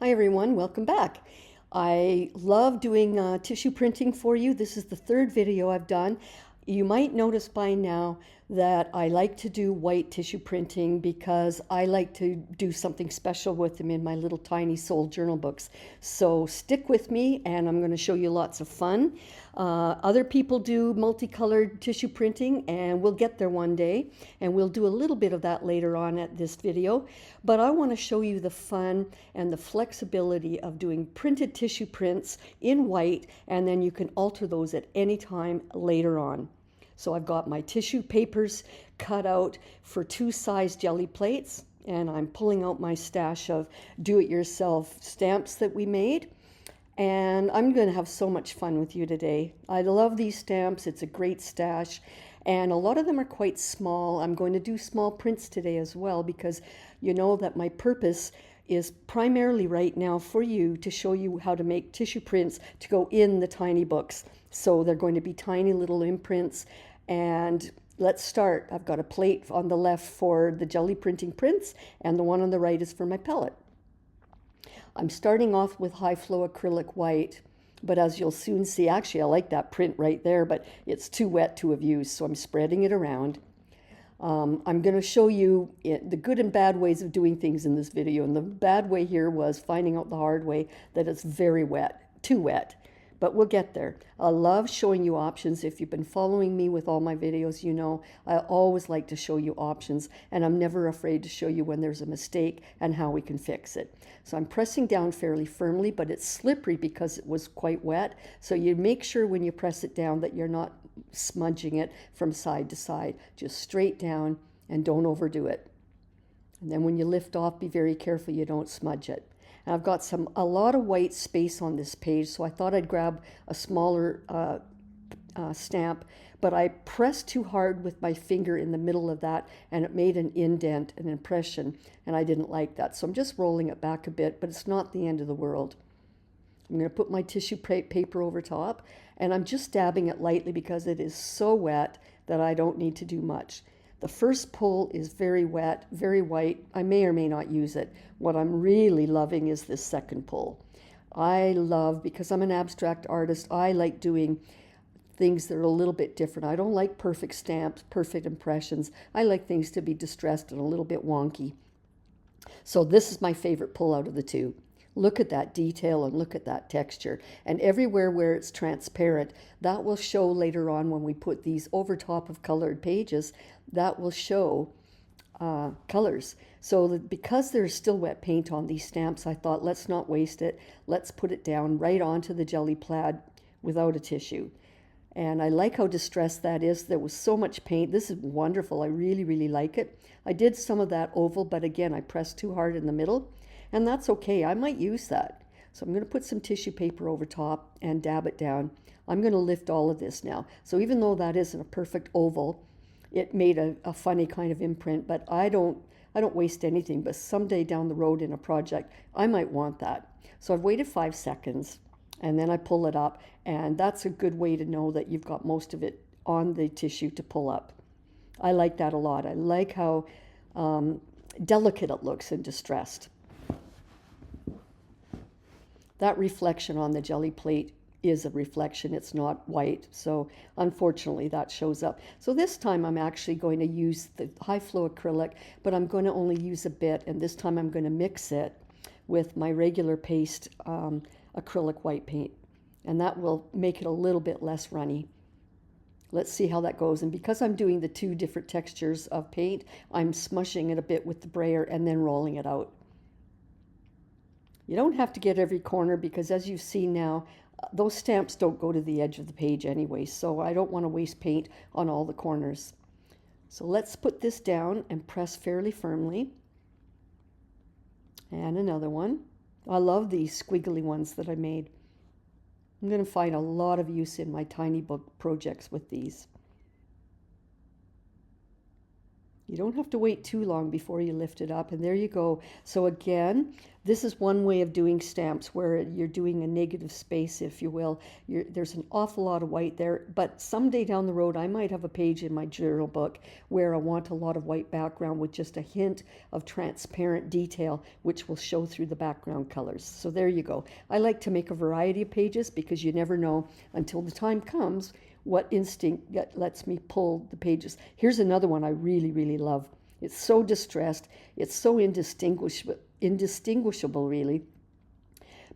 Hi everyone, welcome back. I love doing tissue printing for you. This is the third video I've done. You might notice by now that I like to do white tissue printing because I like to do something special with them in my little tiny soul journal books. So stick with me and I'm going to show you lots of fun. Other people do multicolored tissue printing and we'll get there one day, and we'll do a little bit of that later on at this video. But I want to show you the fun and the flexibility of doing printed tissue prints in white, and then you can alter those at any time later on. So I've got my tissue papers cut out for 2-size jelly plates, and I'm pulling out my stash of do-it-yourself stamps that we made. And I'm going to have so much fun with you today. I love these stamps. It's a great stash. And a lot of them are quite small. I'm going to do small prints today as well, because you know that my purpose is primarily right now for you to show you how to make tissue prints to go in the tiny books. So they're going to be tiny little imprints. And let's start. I've got a plate on the left for the jelly printing prints, and the one on the right is for my pellet. I'm starting off with high flow acrylic white, but as you'll soon see, actually I like that print right there, but it's too wet to have used, so I'm spreading it around. I'm going to show you the good and bad ways of doing things in this video, and the bad way here was finding out the hard way that it's very wet, too wet. But we'll get there. I love showing you options. If you've been following me with all my videos, you know I always like to show you options, and I'm never afraid to show you when there's a mistake and how we can fix it. So I'm pressing down fairly firmly, but it's slippery because it was quite wet. So you make sure when you press it down that you're not smudging it from side to side. Just straight down and don't overdo it. And then when you lift off, be very careful you don't smudge it. And I've got a lot of white space on this page, so I thought I'd grab a smaller stamp, but I pressed too hard with my finger in the middle of that, and it made an indent, an impression, and I didn't like that. So I'm just rolling it back a bit, but it's not the end of the world. I'm going to put my tissue paper over top, and I'm just dabbing it lightly because it is so wet that I don't need to do much. The first pull is very wet, very white. I may or may not use it. What I'm really loving is this second pull. I love, because I'm an abstract artist, I like doing things that are a little bit different. I don't like perfect stamps, perfect impressions. I like things to be distressed and a little bit wonky. So this is my favorite pull out of the two. Look at that detail and look at that texture. And everywhere where it's transparent, that will show later on when we put these over top of colored pages, that will show colors. So that because there's still wet paint on these stamps, I thought let's not waste it. Let's put it down right onto the jelly plaid without a tissue. And I like how distressed that is. There was so much paint. This is wonderful. I really, really like it. I did some of that oval, but again, I pressed too hard in the middle. And that's okay. I might use that. So I'm going to put some tissue paper over top and dab it down. I'm going to lift all of this now. So even though that isn't a perfect oval, it made a funny kind of imprint, but I don't waste anything. But someday down the road in a project, I might want that. So I've waited 5 seconds, and then I pull it up, and that's a good way to know that you've got most of it on the tissue to pull up. I like that a lot. I like how delicate it looks and distressed. That reflection on the jelly plate is a reflection. It's not white. So unfortunately that shows up. So this time I'm actually going to use the high flow acrylic, but I'm going to only use a bit. And this time I'm going to mix it with my regular paste acrylic white paint. And that will make it a little bit less runny. Let's see how that goes. And because I'm doing the two different textures of paint, I'm smushing it a bit with the brayer and then rolling it out. You don't have to get every corner because, as you see now, those stamps don't go to the edge of the page anyway, so I don't want to waste paint on all the corners. So let's put this down and press fairly firmly. And another one. I love these squiggly ones that I made. I'm going to find a lot of use in my tiny book projects with these. You don't have to wait too long before you lift it up, and there you go. So again, this is one way of doing stamps where you're doing a negative space, if you will. There's an awful lot of white there, but someday down the road, I might have a page in my journal book where I want a lot of white background with just a hint of transparent detail, which will show through the background colors. So there you go. I like to make a variety of pages because you never know until the time comes what instinct lets me pull the pages. Here's another one I really, really love. It's so distressed. It's so indistinguishable really,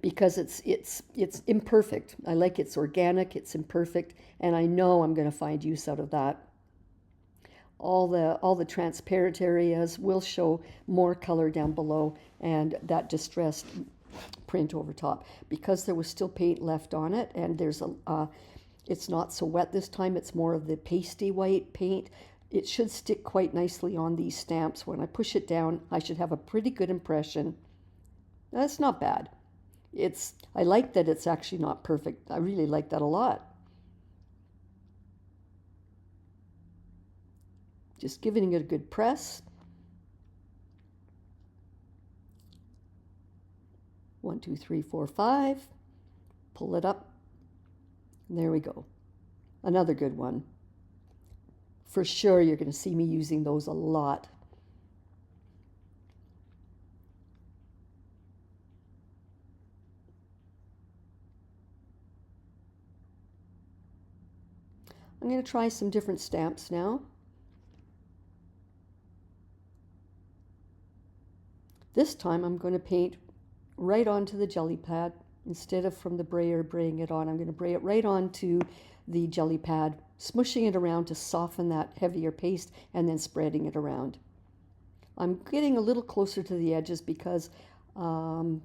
because it's imperfect. I like it's organic, it's imperfect, and I know I'm going to find use out of that. All the transparent areas will show more color down below, and that distressed print over top. Because there was still paint left on it, and there's it's not so wet this time, it's more of the pasty white paint. It should stick quite nicely on these stamps. When I push it down, I should have a pretty good impression. That's not bad. I like that it's actually not perfect. I really like that a lot. Just giving it a good press. 1, 2, 3, 4, 5. Pull it up. There we go. Another good one. For sure, you're going to see me using those a lot. I'm going to try some different stamps now. This time I'm going to paint right onto the jelly pad. Instead of from the brayer braying it on, I'm going to bray it right onto the jelly pad, smushing it around to soften that heavier paste, and then spreading it around. I'm getting a little closer to the edges because I'm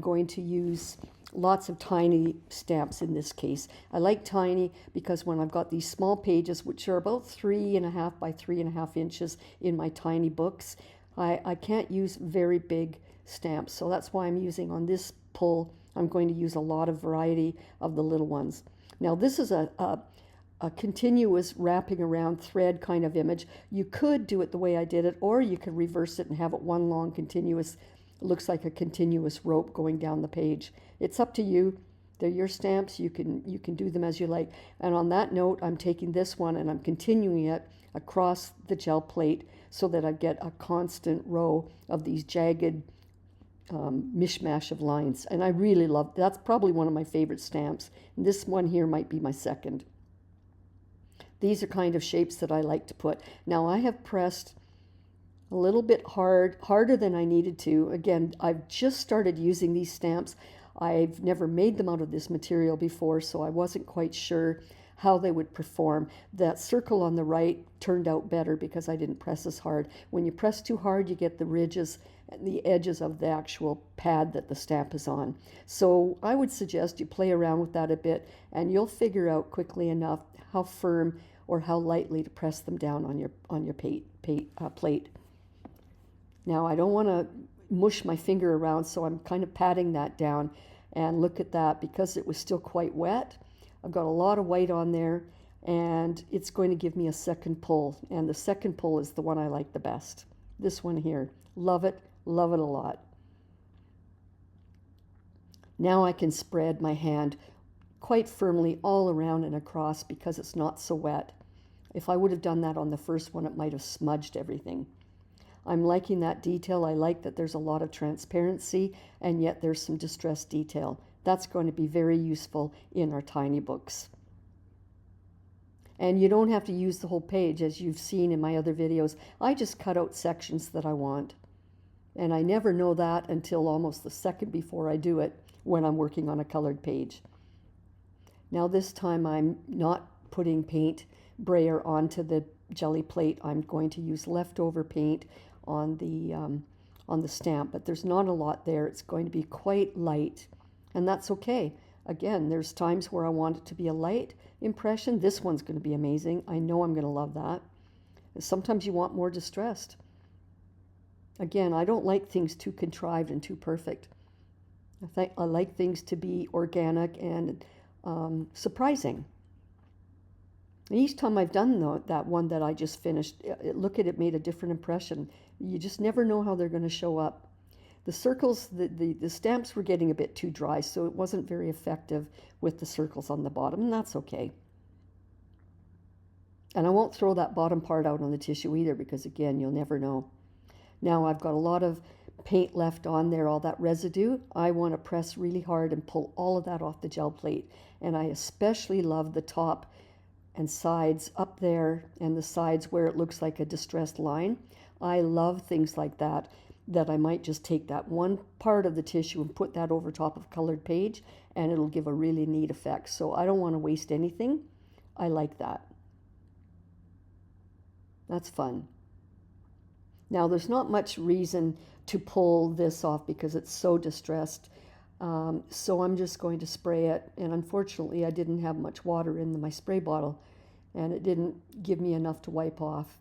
going to use lots of tiny stamps in this case. I like tiny because when I've got these small pages, which are about 3.5 by 3.5 inches in my tiny books, I can't use very big stamps. So that's why I'm using on this pull, I'm going to use a lot of variety of the little ones. Now this is a continuous wrapping around thread kind of image. You could do it the way I did it, or you could reverse it and have it one long continuous, looks like a continuous rope going down the page. It's up to you. They're your stamps. You can do them as you like. And on that note, I'm taking this one and I'm continuing it across the gel plate so that I get a constant row of these jagged mishmash of lines. And I really love, that's probably one of my favorite stamps. And this one here might be my second. These are kind of shapes that I like to put. Now I have pressed a little bit harder than I needed to. Again, I've just started using these stamps. I've never made them out of this material before, so I wasn't quite sure how they would perform. That circle on the right turned out better because I didn't press as hard. When you press too hard, you get the ridges and the edges of the actual pad that the stamp is on. So I would suggest you play around with that a bit, and you'll figure out quickly enough how firm or how lightly to press them down on your plate. Now I don't want to mush my finger around, so I'm kind of patting that down. And look at that, because it was still quite wet. I've got a lot of white on there, and it's going to give me a second pull. And the second pull is the one I like the best. This one here. Love it a lot. Now I can spread my hand quite firmly all around and across because it's not so wet. If I would have done that on the first one, it might have smudged everything. I'm liking that detail. I like that there's a lot of transparency and yet there's some distressed detail. That's going to be very useful in our tiny books. And you don't have to use the whole page, as you've seen in my other videos. I just cut out sections that I want. And I never know that until almost the second before I do it when I'm working on a colored page. Now this time I'm not putting paint brayer onto the jelly plate. I'm going to use leftover paint on the stamp, but there's not a lot there. It's going to be quite light, and that's okay. Again, there's times where I want it to be a light impression. This one's going to be amazing. I know I'm going to love that. Sometimes you want more distressed. Again, I don't like things too contrived and too perfect. I like things to be organic and surprising. And each time I've done that one that I just finished, look at it, made a different impression. You just never know how they're going to show up. The circles, the stamps were getting a bit too dry, so it wasn't very effective with the circles on the bottom, and that's okay. And I won't throw that bottom part out on the tissue either, because again, you'll never know. Now I've got a lot of paint left on there, all that residue. I want to press really hard and pull all of that off the gel plate. And I especially love the top and sides up there, and the sides where it looks like a distressed line. I love things like that, that I might just take that one part of the tissue and put that over top of a colored page, and it'll give a really neat effect. So I don't want to waste anything. I like that. That's fun. Now there's not much reason to pull this off because it's so distressed. So I'm just going to spray it, and unfortunately I didn't have much water in my spray bottle, and it didn't give me enough to wipe off,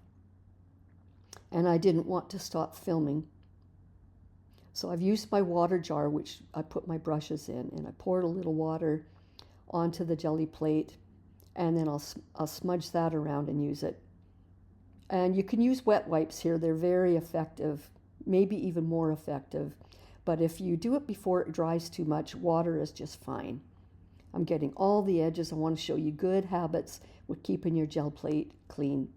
and I didn't want to stop filming. So I've used my water jar, which I put my brushes in, and I poured a little water onto the jelly plate, and then I'll smudge that around and use it. And you can use wet wipes here. They're very effective, maybe even more effective. But if you do it before it dries too much, water is just fine. I'm getting all the edges. I want to show you good habits with keeping your gel plate clean.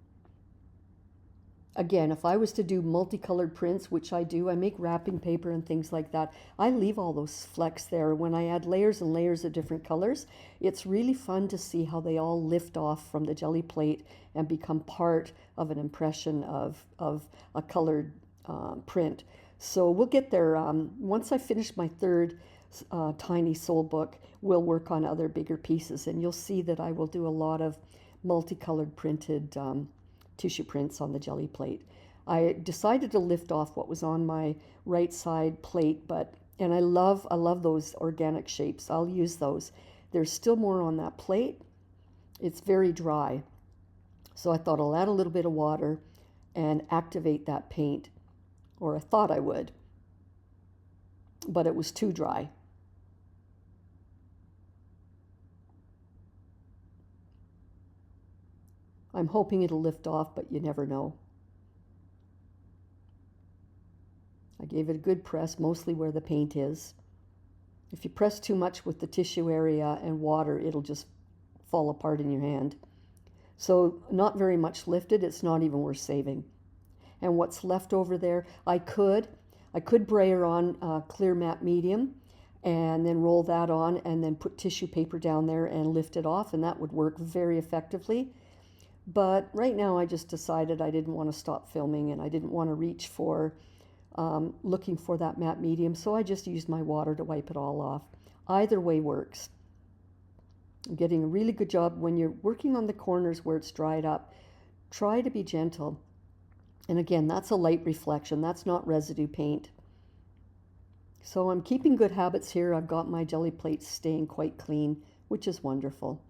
Again, if I was to do multicolored prints, which I do, I make wrapping paper and things like that, I leave all those flecks there. When I add layers and layers of different colors, it's really fun to see how they all lift off from the jelly plate and become part of an impression of a colored print. So we'll get there. Once I finish my third tiny soul book, we'll work on other bigger pieces, and you'll see that I will do a lot of multicolored printed tissue prints on the jelly plate. I decided to lift off what was on my right side plate, and I love those organic shapes. I'll use those. There's still more on that plate. It's very dry. So I thought I'll add a little bit of water and activate that paint, or I thought I would, but it was too dry. I'm hoping it'll lift off, but you never know. I gave it a good press, mostly where the paint is. If you press too much with the tissue area and water, it'll just fall apart in your hand. So not very much lifted. It's not even worth saving. And what's left over there, I could brayer on clear matte medium and then roll that on and then put tissue paper down there and lift it off, and that would work very effectively. But right now I just decided I didn't want to stop filming, and I didn't want to reach for looking for that matte medium, so I just used my water to wipe it all off. Either way works. I'm getting a really good job. When you're working on the corners where it's dried up, try to be gentle. And again, that's a light reflection. That's not residue paint. So I'm keeping good habits here. I've got my jelly plates staying quite clean, which is wonderful.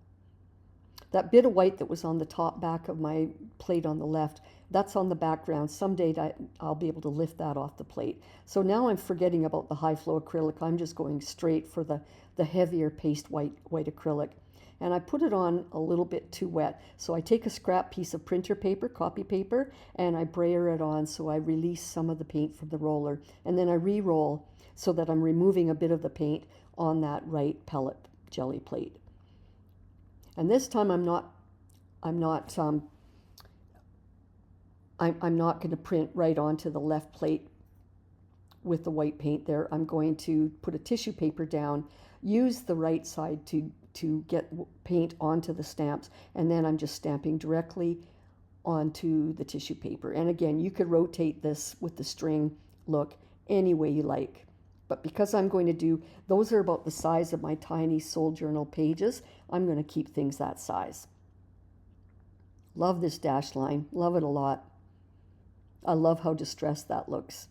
That bit of white that was on the top back of my plate on the left, that's on the background. Someday I'll be able to lift that off the plate. So now I'm forgetting about the high flow acrylic. I'm just going straight for the heavier paste white acrylic. And I put it on a little bit too wet. So I take a scrap piece of printer paper, copy paper, and I brayer it on so I release some of the paint from the roller. And then I re-roll so that I'm removing a bit of the paint on that right pellet jelly plate. And this time I'm not going to print right onto the left plate with the white paint there. I'm going to put a tissue paper down, use the right side to get paint onto the stamps, and then I'm just stamping directly onto the tissue paper. And again, you could rotate this with the string look any way you like. But because I'm going to do, those are about the size of my tiny soul journal pages, I'm going to keep things that size. Love this dash line. Love it a lot. I love how distressed that looks.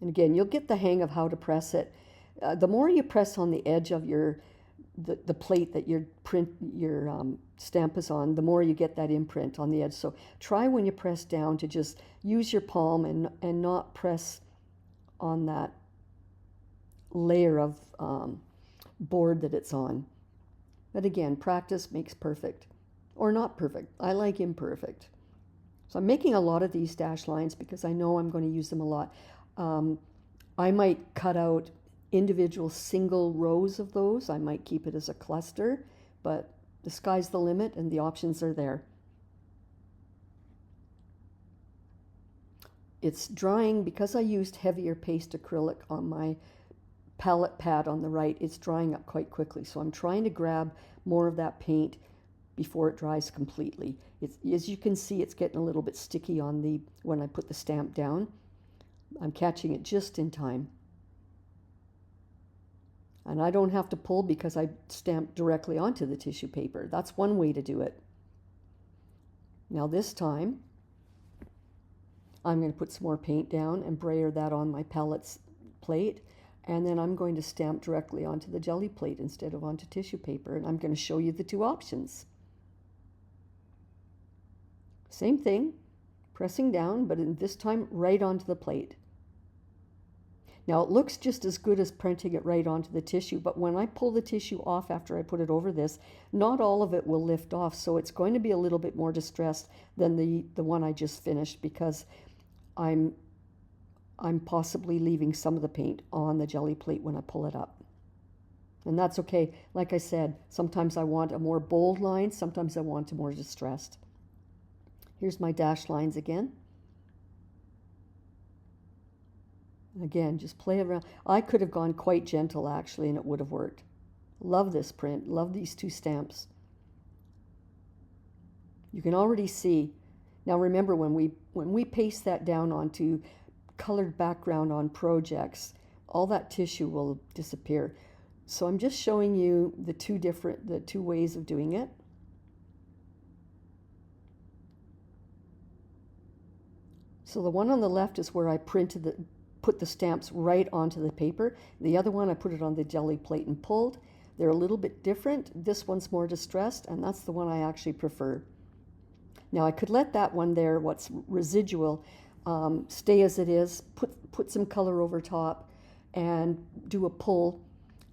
And again, you'll get the hang of how to press it. The more you press on the edge of the plate that your stamp is on, the more you get that imprint on the edge. So try when you press down to just use your palm and not press on that layer of board that it's on. But again, practice makes perfect. or not perfect. I like imperfect. So I'm making a lot of these dash lines because I know I'm going to use them a lot. I might cut out individual single rows of those. I might keep it as a cluster, but the sky's the limit and the options are there. It's drying because I used heavier paste acrylic on my palette pad on the right. It's drying up quite quickly. So I'm trying to grab more of that paint before it dries completely. As you can see, it's getting a little bit sticky on when I put the stamp down. I'm catching it just in time. And I don't have to pull because I stamped directly onto the tissue paper. That's one way to do it. Now this time, I'm going to put some more paint down and brayer that on my palettes plate. And then I'm going to stamp directly onto the jelly plate instead of onto tissue paper. And I'm going to show you the two options. Same thing, pressing down, but this time right onto the plate. Now it looks just as good as printing it right onto the tissue, but when I pull the tissue off after I put it over this, not all of it will lift off, so it's going to be a little bit more distressed than the one I just finished because I'm possibly leaving some of the paint on the jelly plate when I pull it up. And that's okay. Like I said, sometimes I want a more bold line, sometimes I want a more distressed. Here's my dash lines again. Again, just play around. I could have gone quite gentle actually and it would have worked. Love this print, love these two stamps. You can already see. Now remember when we paste that down onto colored background on projects, all that tissue will disappear. So I'm just showing you the two ways of doing it. So the one on the left is where I put the stamps right onto the paper. The other one I put it on the jelly plate and pulled. They're a little bit different. This one's more distressed, and that's the one I actually prefer. Now I could let that one there, what's residual, stay as it is, put some color over top and do a pull,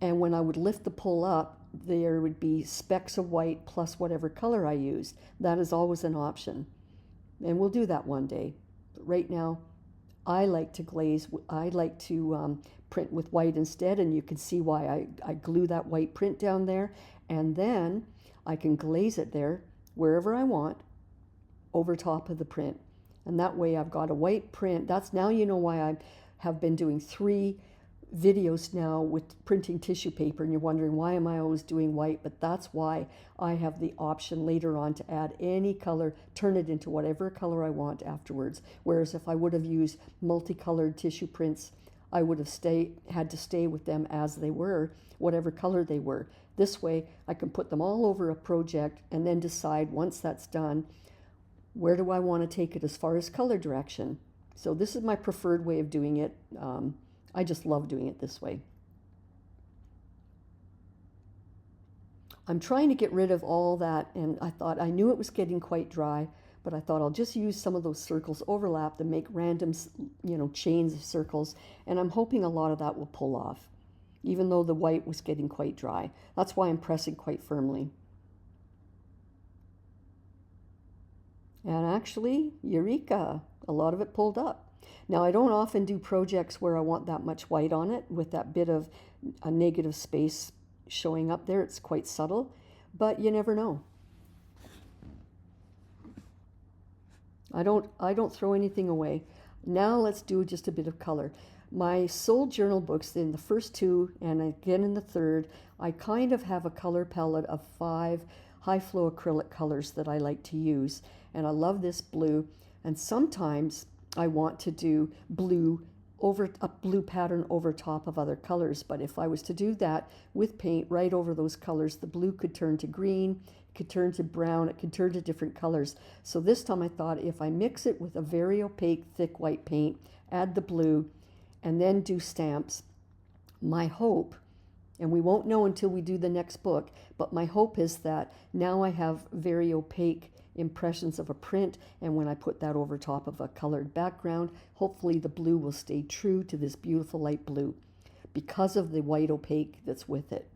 and when I would lift the pull up, there would be specks of white plus whatever color I used. That is always an option, and we'll do that one day. But right now, I like to glaze. I like to print with white instead, and you can see why I glue that white print down there, and then I can glaze it there wherever I want over top of the print. And that way I've got a white print. That's now you know why I have been doing 3 videos now with printing tissue paper, and you're wondering why am I always doing white, but that's why I have the option later on to add any color, turn it into whatever color I want afterwards. Whereas if I would have used multicolored tissue prints, I would have had to stay with them as they were, whatever color they were. This way I can put them all over a project and then decide once that's done, where do I want to take it as far as color direction. So this is my preferred way of doing it. I just love doing it this way. I'm trying to get rid of all that, and I knew it was getting quite dry, but I thought I'll just use some of those circles, overlap them, make random, chains of circles, and I'm hoping a lot of that will pull off, even though the white was getting quite dry. That's why I'm pressing quite firmly. And actually, eureka, a lot of it pulled up. Now, I don't often do projects where I want that much white on it with that bit of a negative space showing up there. It's quite subtle, but you never know. I don't throw anything away. Now let's do just a bit of color. My sold journal books, in the first 2 and again in the third, I kind of have a color palette of 5 high flow acrylic colors that I like to use. And I love this blue, and sometimes I want to do a blue pattern over top of other colors. But if I was to do that with paint right over those colors, the blue could turn to green, it could turn to brown, it could turn to different colors. So this time I thought if I mix it with a very opaque, thick white paint, add the blue, and then do stamps, my hope, and we won't know until we do the next book, but my hope is that now I have very opaque impressions of a print, and when I put that over top of a colored background, hopefully the blue will stay true to this beautiful light blue because of the white opaque that's with it.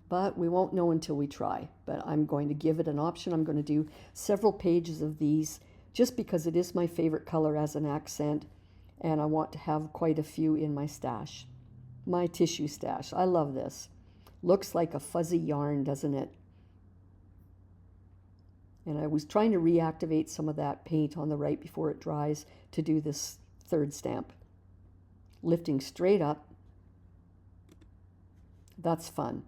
but we won't know until we try. But I'm going to give it an option. I'm going to do several pages of these just because it is my favorite color as an accent, and I want to have quite a few in my stash. My tissue stash. I love this. Looks like a fuzzy yarn, doesn't it? And I was trying to reactivate some of that paint on the right before it dries to do this third stamp. Lifting straight up. That's fun.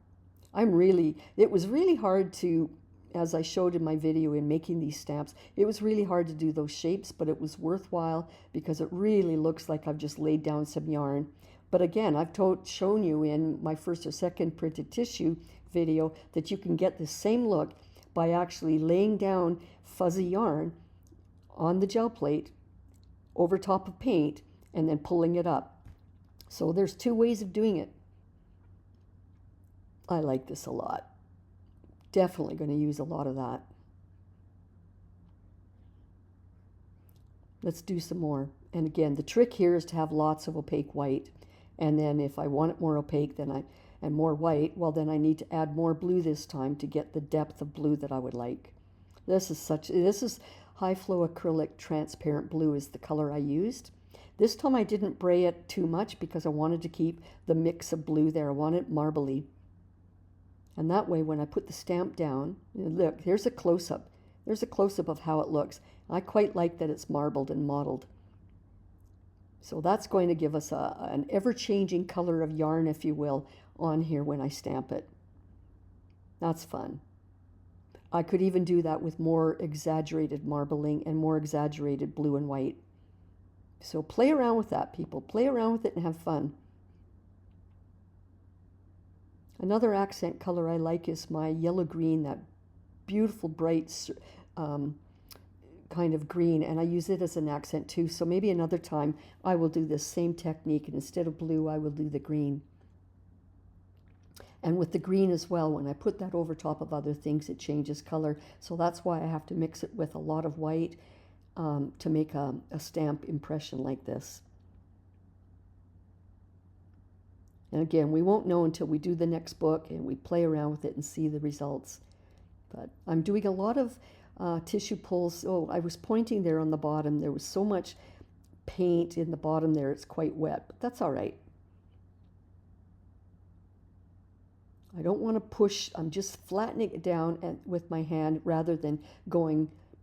It was really hard to, as I showed in my video in making these stamps, it was really hard to do those shapes, but it was worthwhile because it really looks like I've just laid down some yarn. But again, I've shown you in my first or second printed tissue video that you can get the same look by actually laying down fuzzy yarn on the gel plate over top of paint and then pulling it up. So there's two ways of doing it. I like this a lot. Definitely going to use a lot of that. Let's do some more. And again, the trick here is to have lots of opaque white. And then if I want it more opaque and more white, well, then I need to add more blue this time to get the depth of blue that I would like. This is high flow acrylic transparent blue is the color I used. This time I didn't bray it too much because I wanted to keep the mix of blue there. I want it marbly. And that way when I put the stamp down, look, here's a close-up. There's a close-up of how it looks. I quite like that it's marbled and mottled. So that's going to give us an ever-changing color of yarn, if you will, on here when I stamp it. That's fun. I could even do that with more exaggerated marbling and more exaggerated blue and white. So play around with that, people. Play around with it and have fun. Another accent color I like is my yellow-green, that beautiful bright kind of green, and I use it as an accent too. So maybe another time I will do this same technique, and instead of blue, I will do the green. And with the green as well, when I put that over top of other things, it changes color. So that's why I have to mix it with a lot of white to make a stamp impression like this. And again, we won't know until we do the next book and we play around with it and see the results. But I'm doing a lot of tissue pulls. Oh, I was pointing there on the bottom. There was so much paint in the bottom there, it's quite wet, but that's all right. I don't want to push. I'm just flattening it down with my hand rather than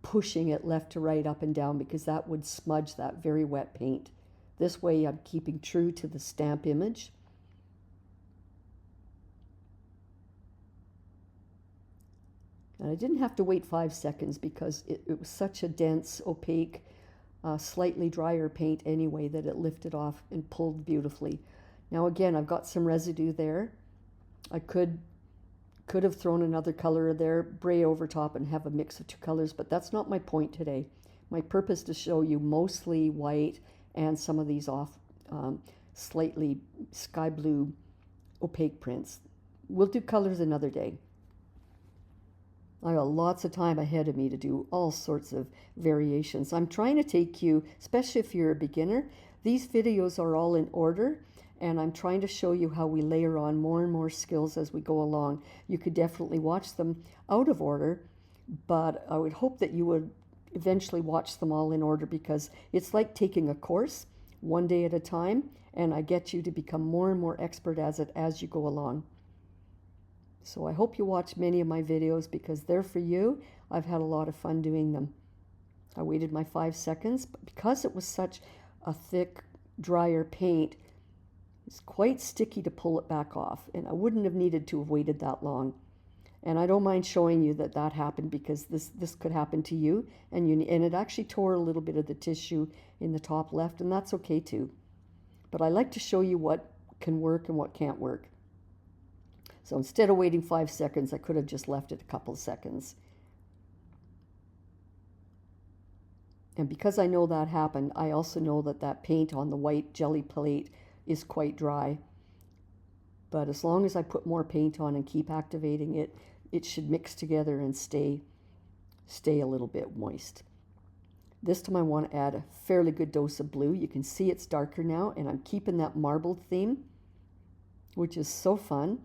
pushing it left to right, up and down, because that would smudge that very wet paint. This way I'm keeping true to the stamp image. And I didn't have to wait 5 seconds because it was such a dense, opaque, slightly drier paint anyway that it lifted off and pulled beautifully. Now again, I've got some residue there. I could have thrown another color there, bray over top and have a mix of two colors, but that's not my point today. My purpose is to show you mostly white and some of these off slightly sky blue opaque prints. We'll do colors another day. I got lots of time ahead of me to do all sorts of variations. I'm trying to take you, especially if you're a beginner, these videos are all in order, and I'm trying to show you how we layer on more and more skills as we go along. You could definitely watch them out of order, but I would hope that you would eventually watch them all in order, because it's like taking a course one day at a time, and I get you to become more and more expert as you go along. So I hope you watch many of my videos because they're for you. I've had a lot of fun doing them. I waited my 5 seconds, but because it was such a thick, drier paint, it's quite sticky to pull it back off, and I wouldn't have needed to have waited that long. And I don't mind showing you that that happened, because this could happen to you, and it actually tore a little bit of the tissue in the top left, and that's okay too. But I like to show you what can work and what can't work. So instead of waiting 5 seconds, I could have just left it a couple of seconds. And because I know that happened, I also know that that paint on the white jelly plate is quite dry. But as long as I put more paint on and keep activating it, it should mix together and stay a little bit moist. This time I want to add a fairly good dose of blue. You can see it's darker now, and I'm keeping that marbled theme, which is so fun.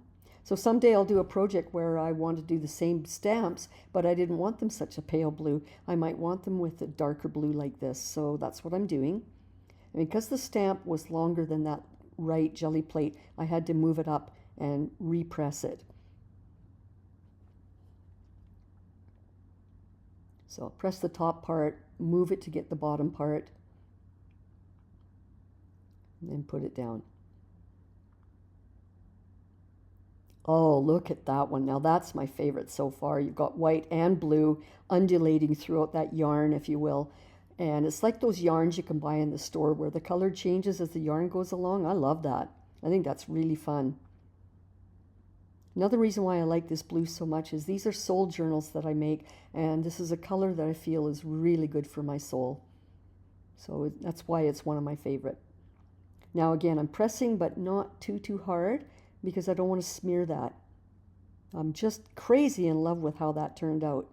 So someday I'll do a project where I want to do the same stamps, but I didn't want them such a pale blue. I might want them with a darker blue like this. So that's what I'm doing. And because the stamp was longer than that right jelly plate, I had to move it up and repress it. So I'll press the top part, move it to get the bottom part, and then put it down. Oh, look at that one. Now that's my favorite so far. You've got white and blue undulating throughout that yarn, if you will. And it's like those yarns you can buy in the store where the color changes as the yarn goes along. I love that. I think that's really fun. Another reason why I like this blue so much is these are soul journals that I make, and this is a color that I feel is really good for my soul. So that's why it's one of my favorite. Now again, I'm pressing but not too hard because I don't want to smear that. I'm just crazy in love with how that turned out.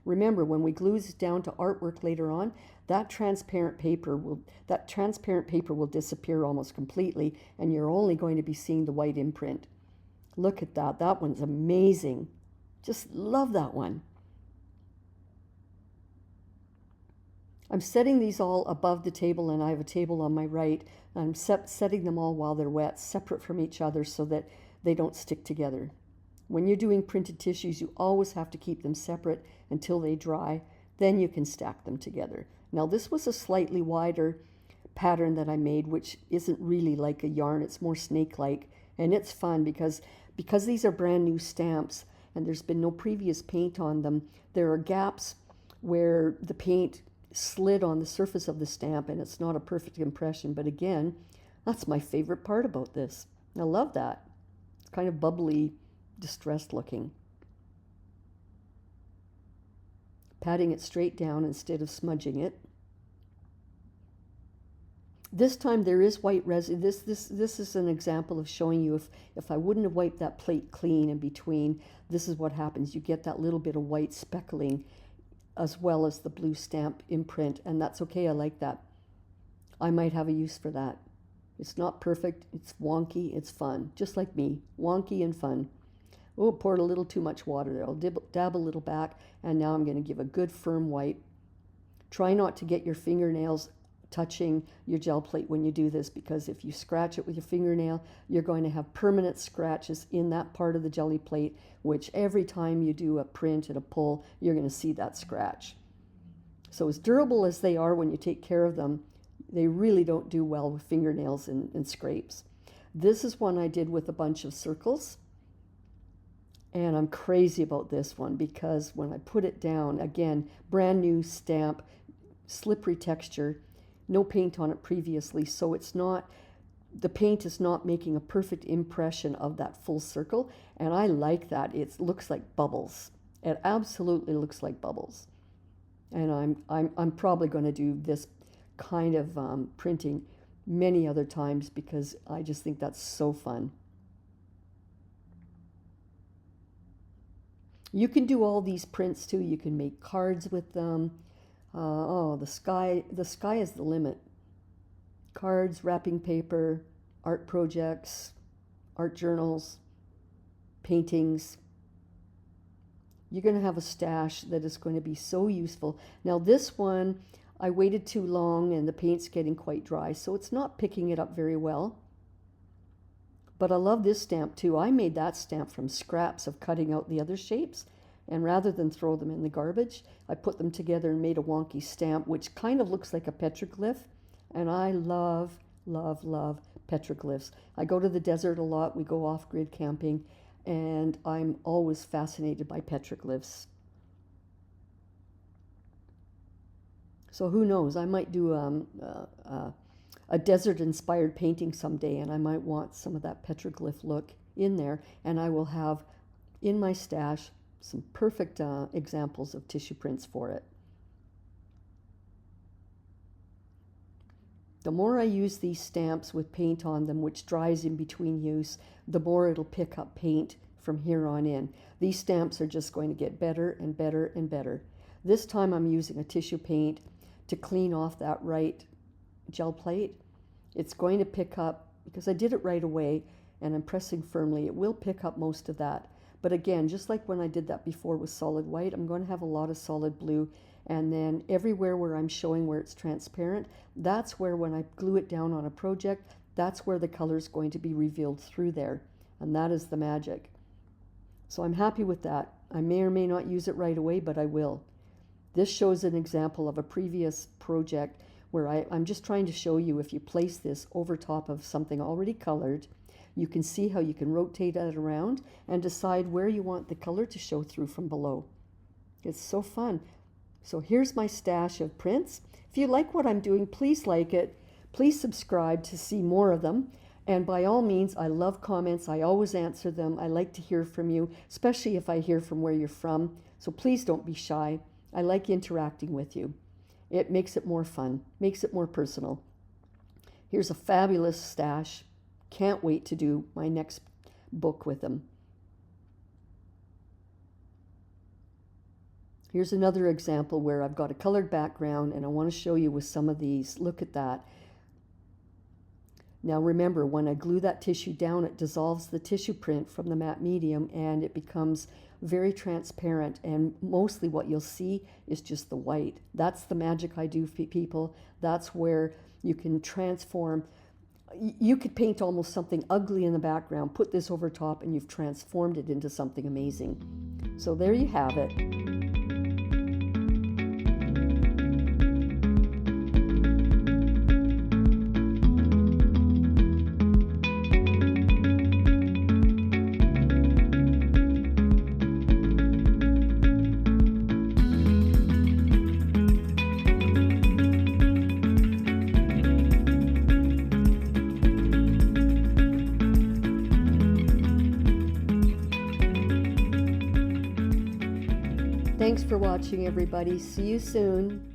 Remember, when we glue this down to artwork later on, that transparent paper will disappear almost completely, and you're only going to be seeing the white imprint. Look at that. That one's amazing. Just love that one. I'm setting these all above the table, and I have a table on my right. I'm setting them all while they're wet, separate from each other so that they don't stick together. When you're doing printed tissues, you always have to keep them separate until they dry. Then you can stack them together. Now this was a slightly wider pattern that I made, which isn't really like a yarn. It's more snake-like, and it's fun because these are brand new stamps and there's been no previous paint on them. There are gaps where the paint slid on the surface of the stamp and it's not a perfect impression. But again, that's my favorite part about this. I love that. It's kind of bubbly, distressed looking. Patting it straight down instead of smudging it. This time there is white resin. This is an example of showing you if I wouldn't have wiped that plate clean in between, this is what happens. You get that little bit of white speckling as well as the blue stamp imprint, and that's okay. I like that. I might have a use for that. It's not perfect. It's wonky. It's fun. Just like me. Wonky and fun. Oh, poured a little too much water there. I'll dab a little back, and now I'm going to give a good firm wipe. Try not to get your fingernails touching your gel plate when you do this, because if you scratch it with your fingernail, you're going to have permanent scratches in that part of the jelly plate, which every time you do a print and a pull, you're going to see that scratch. So as durable as they are when you take care of them, they really don't do well with fingernails and scrapes. This is one I did with a bunch of circles. And I'm crazy about this one because when I put it down, again, brand new stamp, slippery texture, no paint on it previously, so the paint is not making a perfect impression of that full circle, and I like that. It looks like bubbles. It absolutely looks like bubbles. And I'm probably going to do this kind of printing many other times because I just think that's so fun. You can do all these prints too. You can make cards with them. The sky is the limit. Cards, wrapping paper, art projects, art journals, paintings. You're going to have a stash that is going to be so useful. Now this one, I waited too long and the paint's getting quite dry, so it's not picking it up very well. But I love this stamp too. I made that stamp from scraps of cutting out the other shapes. And rather than throw them in the garbage, I put them together and made a wonky stamp, which kind of looks like a petroglyph. And I love, love, love petroglyphs. I go to the desert a lot. We go off-grid camping, and I'm always fascinated by petroglyphs. So who knows? I might do a desert-inspired painting someday, and I might want some of that petroglyph look in there, and I will have in my stash some perfect examples of tissue prints for it. The more I use these stamps with paint on them, which dries in between use, the more it'll pick up paint from here on in. These stamps are just going to get better and better and better. This time I'm using a tissue paint to clean off that right gel plate. It's going to pick up, because I did it right away, and I'm pressing firmly, it will pick up most of that. But again, just like when I did that before with solid white, I'm going to have a lot of solid blue. And then everywhere where I'm showing where it's transparent, that's where when I glue it down on a project, that's where the color is going to be revealed through there. And that is the magic. So I'm happy with that. I may or may not use it right away, but I will. This shows an example of a previous project where I'm just trying to show you, if you place this over top of something already colored, you can see how you can rotate it around and decide where you want the color to show through from below. It's so fun. So here's my stash of prints. If you like what I'm doing, please like it. Please subscribe to see more of them. And by all means, I love comments. I always answer them. I like to hear from you, especially if I hear from where you're from. So please don't be shy. I like interacting with you. It makes it more fun, makes it more personal. Here's a fabulous stash. Can't wait to do my next book with them. Here's another example where I've got a colored background and I want to show you with some of these. Look at that. Now remember, when I glue that tissue down, it dissolves the tissue print from the matte medium and it becomes very transparent, and mostly what you'll see is just the white. That's the magic I do for people. That's where you can transform. You could paint almost something ugly in the background, put this over top, and you've transformed it into something amazing. So there you have it. Thanks for watching, everybody. See you soon.